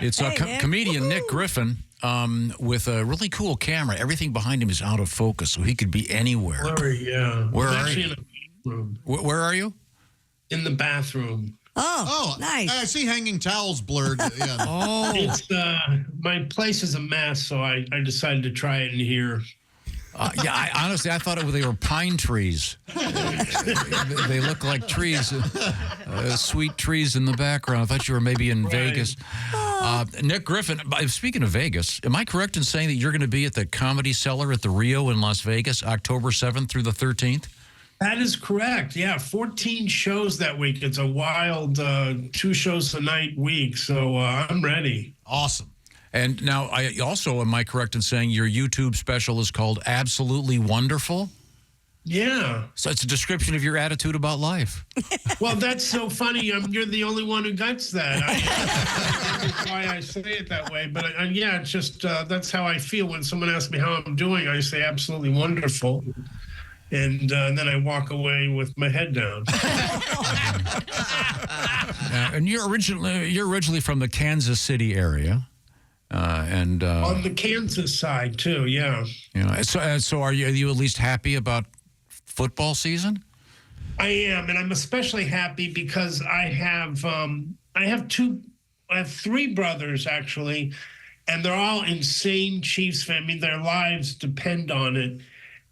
It's Nick. comedian Nick Griffin with a really cool camera. Everything behind him is out of focus, so he could be anywhere. Blurry, yeah. Where I'm are actually you? in a bathroom. Where are you? In the bathroom. Oh, nice. I see hanging towels blurred. Yeah. Oh. It's my place is a mess, so I decided to try it in here. Yeah, honestly, I thought they were pine trees. They look like trees, sweet trees in the background. I thought you were maybe in Vegas. Nick Griffin, speaking of Vegas, am I correct in saying that you're going to be at the Comedy Cellar at the Rio in Las Vegas, October 7th through the 13th? That is correct. Yeah, 14 shows that week. It's a wild 2 shows a night week, so I'm ready. Awesome. And now, am I correct in saying your YouTube special is called Absolutely Wonderful? Yeah. So it's a description of your attitude about life. Well, that's so funny. You're the only one who gets that. That's why I say it that way. But yeah, it's just that's how I feel when someone asks me how I'm doing. I say absolutely wonderful. And then I walk away with my head down. And you're originally from the Kansas City area. On the Kansas side too, yeah. So are you at least happy about football season? I am, and I'm especially happy because I have 3 brothers actually, and they're all insane Chiefs fans. I mean, their lives depend on it,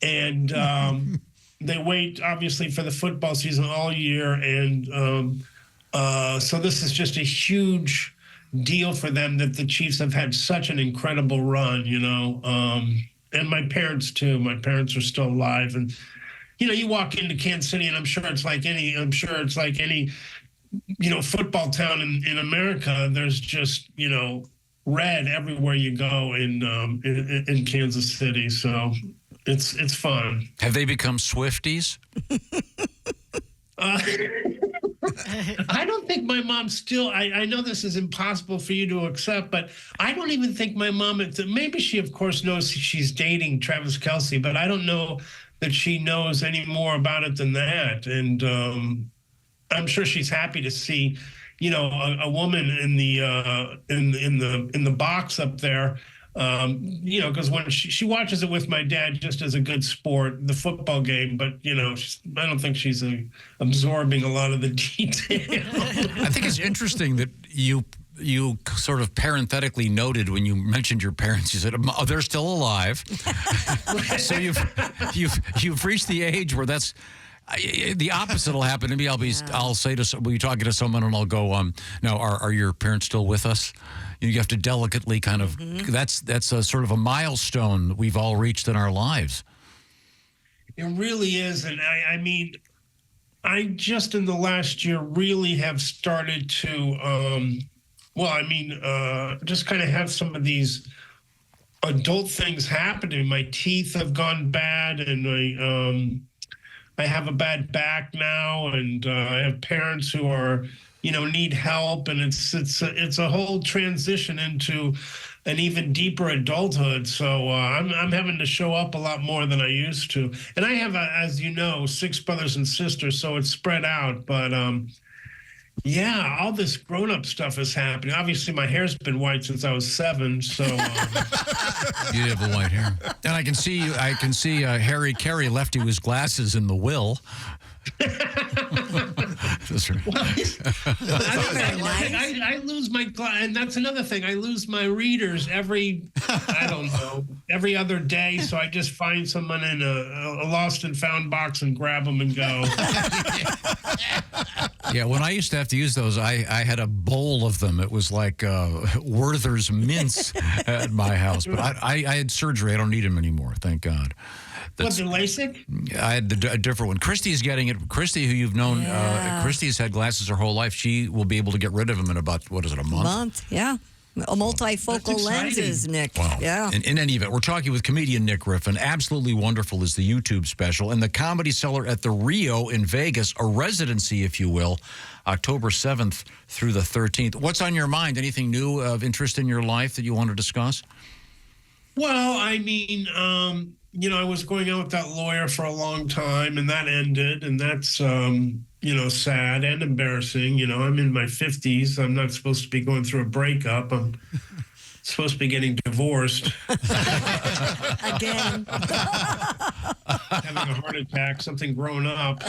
and they wait obviously for the football season all year, and so this is just a huge deal for them that the Chiefs have had such an incredible run, and my parents too. My parents are still alive, and you walk into Kansas City, and I'm sure it's like any football town in America. There's just red everywhere you go in Kansas City, so it's fun. Have they become Swifties? I don't think my mom still, I know this is impossible for you to accept, but I don't even think my mom, maybe she of course knows she's dating Travis Kelce, but I don't know that she knows any more about it than that. And I'm sure she's happy to see, a woman in the box up there. Because when she watches it with my dad just as a good sport, the football game, but I don't think she's absorbing a lot of the detail. I think it's interesting that you sort of parenthetically noted when you mentioned your parents. You said, "Oh, they're still alive." So you've reached the age where that's. The opposite will happen to me. I'll say we'll be talking to someone and I'll go, "Now, are your parents still with us?" You have to delicately kind of. That's a sort of a milestone that we've all reached in our lives. It really is, and I mean, I just in the last year really have started to, just kind of have some of these adult things happen to me. My teeth have gone bad, and I have a bad back now, and I have parents who are, need help, and it's a whole transition into an even deeper adulthood. So I'm having to show up a lot more than I used to, and I have, as you know, 6 brothers and sisters, so it's spread out. But yeah, all this grown-up stuff is happening. Obviously, my hair's been white since I was 7, so you have the white hair, and I can see Harry Carey left you his glasses in the will. That's right. I lose my and that's another thing. I lose my readers every other day. So I just find someone in a lost and found box and grab them and go. Yeah, when I used to have to use those, I had a bowl of them. It was like Werther's mints at my house. But I had surgery. I don't need them anymore. Thank God. What's it, LASIK? I had a different one. Christy's getting it. Christy, who you've known, Christy's had glasses her whole life. She will be able to get rid of them in about, what is it, a month? Yeah. Multifocal lenses, Nick. Wow. Yeah. In any event, we're talking with comedian Nick Griffin. Absolutely Wonderful is the YouTube special. And the Comedy Cellar at the Rio in Vegas, a residency, if you will, October 7th through the 13th. What's on your mind? Anything new of interest in your life that you want to discuss? Well, I mean, I was going out with that lawyer for a long time, and that ended, and that's, sad and embarrassing. I'm in my 50s. I'm not supposed to be going through a breakup. I'm supposed to be getting divorced. Again. Having a heart attack, something grown up.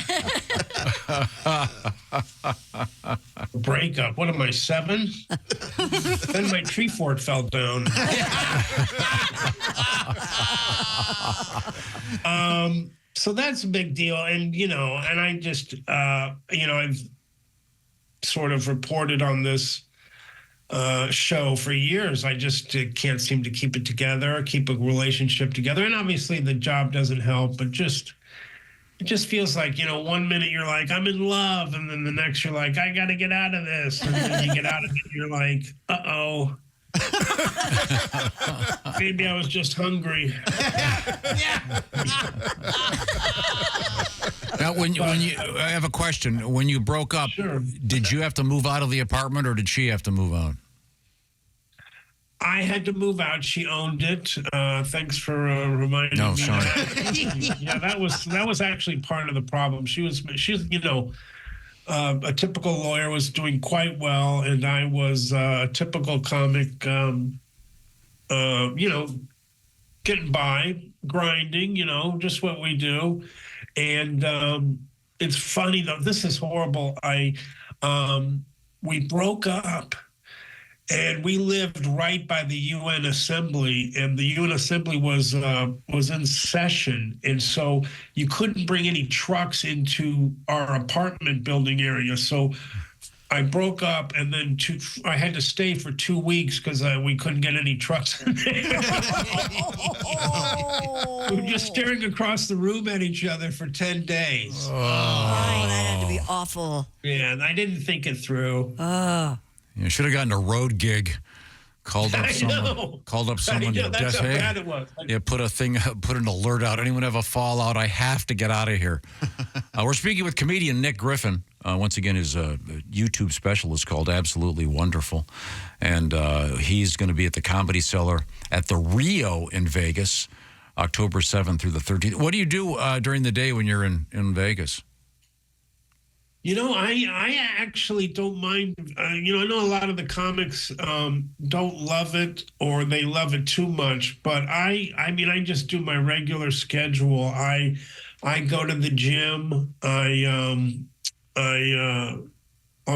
Breakup. What am I, 7? Then my tree fort fell down. So that's a big deal. And, and I just, I've sort of reported on this show for years. I just can't seem to keep it together, keep a relationship together. And obviously the job doesn't help, but it just feels like, 1 minute you're like, I'm in love. And then the next you're like, I got to get out of this. And then you get out of it and you're like, uh-oh. Maybe I was just hungry. Now, I have a question. When you broke up, Sure. Did you have to move out of the apartment, or did she have to move out? I had to move out. She owned it. Thanks for reminding me. Sorry. Yeah, that was actually part of the problem. She was a typical lawyer, was doing quite well, and I was a typical comic, getting by, grinding, just what we do. And it's funny though. This is horrible. We broke up. And we lived right by the UN Assembly, and the UN Assembly was in session, and so you couldn't bring any trucks into our apartment building area. So I broke up, and then I had to stay for 2 weeks because we couldn't get any trucks in there. We were just staring across the room at each other for 10 days. Oh, that had to be awful. Yeah, and I didn't think it through. You should have gotten a road gig. Called up someone. That's how bad it was. Yeah, put an alert out. Anyone have a fallout? I have to get out of here. We're speaking with comedian Nick Griffin. Once again, his YouTube special is called Absolutely Wonderful. And he's going to be at the Comedy Cellar at the Rio in Vegas, October 7th through the 13th. What do you do during the day when you're in Vegas? I actually don't mind. I know a lot of the comics don't love it, or they love it too much. But I just do my regular schedule. I go to the gym. I'll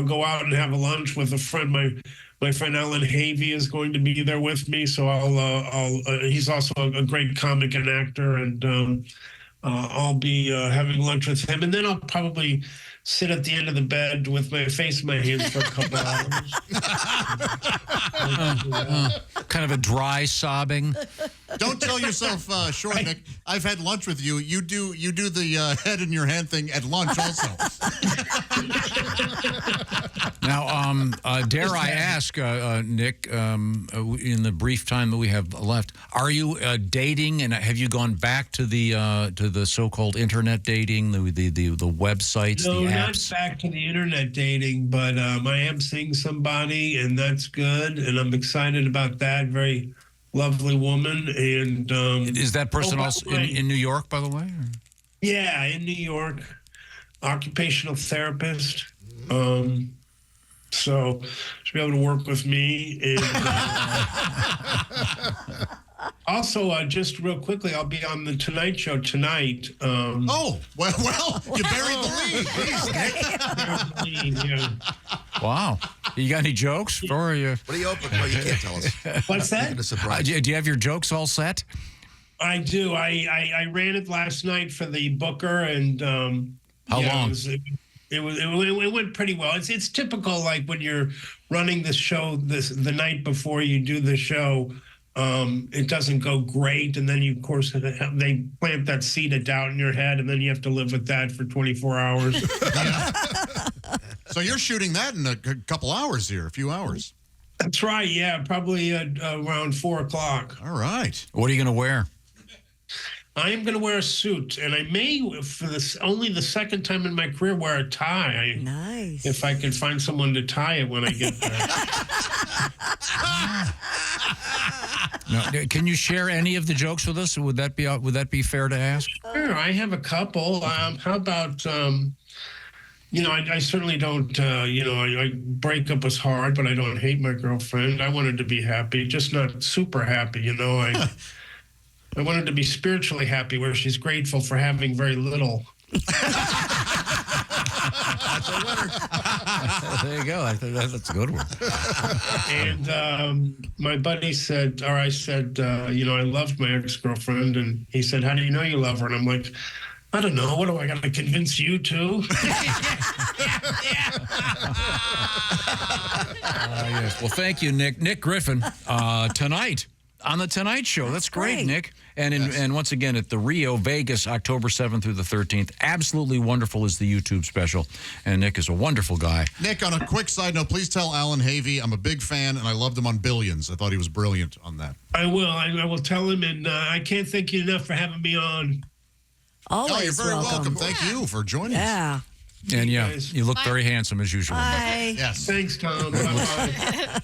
go out and have a lunch with a friend. My friend Alan Havey is going to be there with me. So he's also a great comic and actor, and I'll be having lunch with him, and then I'll probably sit at the end of the bed with my face in my hands for a couple hours. Kind of a dry sobbing. Don't sell yourself short, Nick. I've had lunch with you. You do the head in your hand thing at lunch also. Now, dare I ask, Nick, in the brief time that we have left, are you dating, and have you gone back to the so-called internet dating, the websites, No, the apps? not back to the internet dating, but I am seeing somebody, and that's good, and I'm excited about that. Very lovely woman, and is that person also in New York, by the way? Or? Yeah, in New York, occupational therapist. So she'll be able to work with me. And also, just real quickly, I'll be on the Tonight Show tonight. Well, you buried the lead. Jeez, Nick. Yeah. Wow. You got any jokes? Or you? What are you open? Well, you can't tell us. What's that? It's a surprise. Do you have your jokes all set? I do. I ran it last night for the Booker, and How long? It went pretty well. It's typical, like when you're running the show the night before you do the show, it doesn't go great, and then of course they plant that seed of doubt in your head, and then you have to live with that for 24 hours. So you're shooting that in a couple hours here, a few hours. That's right. Yeah, probably around 4 o'clock. All right. What are you going to wear? I am going to wear a suit, and I may, for only the second time in my career, wear a tie. Nice. If I can find someone to tie it when I get there. No, can you share any of the jokes with us? Would that be fair to ask? Sure, I have a couple. How about I certainly don't, breakup was hard, but I don't hate my girlfriend. I wanted to be happy, just not super happy, I wanted to be spiritually happy, where she's grateful for having very little. That's a winner. There you go. I think that's a good one. And my buddy said, or I said, I loved my ex-girlfriend. And he said, how do you know you love her? And I'm like, I don't know. What do I got to convince you to? Yes. Well, thank you, Nick. Nick Griffin, tonight on The Tonight Show. That's great, Nick. And once again, at the Rio, Vegas, October 7th through the 13th. Absolutely wonderful is the YouTube special. And Nick is a wonderful guy. Nick, on a quick side note, please tell Alan Havey I'm a big fan, and I loved him on Billions. I thought he was brilliant on that. I will. I will tell him. And I can't thank you enough for having me on. Always Oh, you're very welcome. Thank you for joining us. Yeah. And guys. you look very handsome as usual. Bye. Yes. Thanks, Tom. Bye-bye.